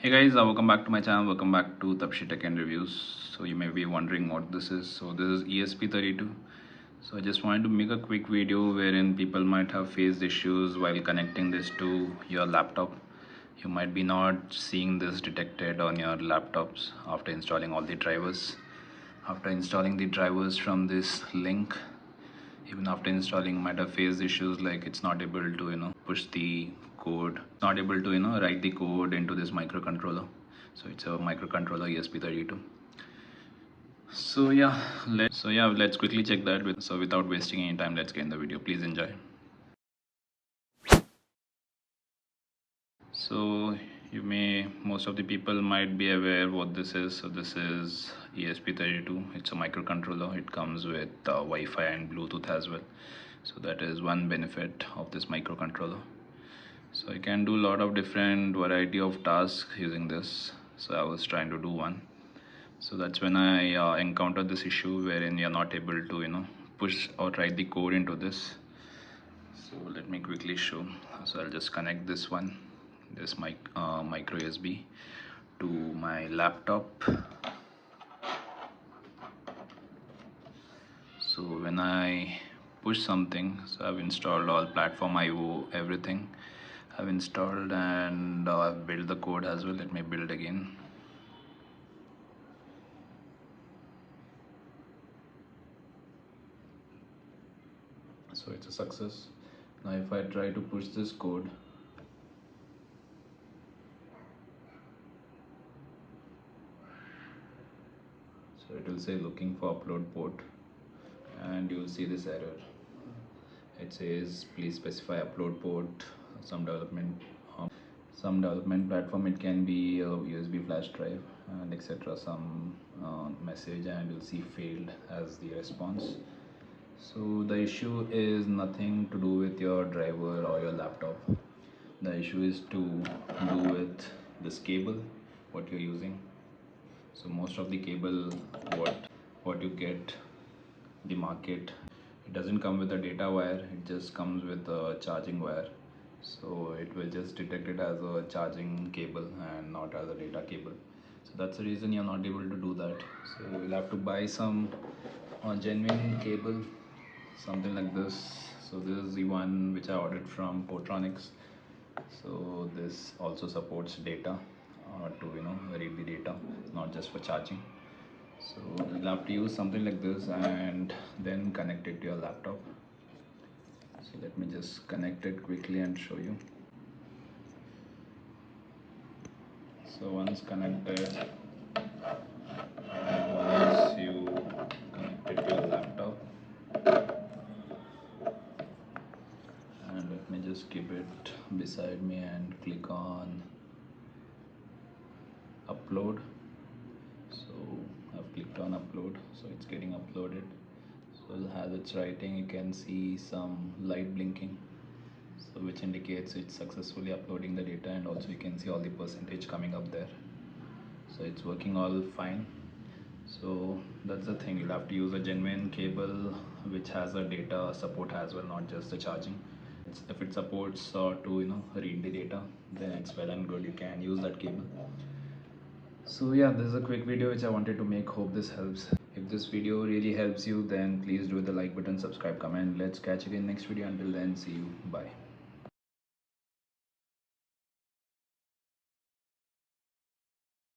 Hey guys, welcome back to my channel. Welcome back to Tapshi Tech and Reviews. So you may be wondering what this is. So this is ESP32. So I just wanted to make a quick video wherein people might have faced issues while connecting this to your laptop. You might be not seeing this detected on your laptops after installing all the drivers. After installing the drivers from this link, even after installing, might have faced issues like it's not able to push the code, not able to write the code into this microcontroller. So it's a microcontroller ESP32. So yeah, let's quickly check that. So without wasting any time, let's get in the video. Please enjoy. So most of the people might be aware what this is. So this is ESP32. It's a microcontroller. It comes with Wi-Fi and Bluetooth as well. So that is one benefit of this microcontroller. So I can do a lot of different variety of tasks using this. So I was trying to do one. So that's when I encountered this issue wherein you're not able to push or write the code into this. So let me quickly show. So I'll just connect this micro USB to my laptop. So when I push something, so I've installed all platform IO, everything I've installed, and I've built the code as well. Let me build again. So it's a success. Now if I try to push this code, so it will say looking for upload port, and you will see this error. It says please specify upload port. Some development platform, it can be a USB flash drive and etc. Some message, and you'll see failed as the response. So the issue is nothing to do with your driver or your laptop. The issue is to do with this cable what you're using. So most of the cable what you get the market, it doesn't come with a data wire, it just comes with a charging wire. So it will just detect it as a charging cable and not as a data cable. So that's the reason you're not able to do that. So you'll have to buy some genuine cable, something like this. So this is the one which I ordered from Portronics. So this also supports data to read the data, not just for charging. So you'll have to use something like this and then connect it to your laptop. So let me just connect it quickly and show you. So once connected, once you connect it to your laptop, and let me just keep it beside me and click on upload. So I've clicked on upload, so it's getting uploaded. So as it's writing, you can see some light blinking, so which indicates it's successfully uploading the data, and also you can see all the percentage coming up there. So it's working all fine. So that's the thing, you'll have to use a genuine cable which has a data support as well, not just the charging. If it supports to read the data, then it's well and good, you can use that cable. So yeah, this is a quick video which I wanted to make. Hope this helps. If this video really helps you, then please do the like button, subscribe, comment. Let's catch again next video. Until then, see you, bye.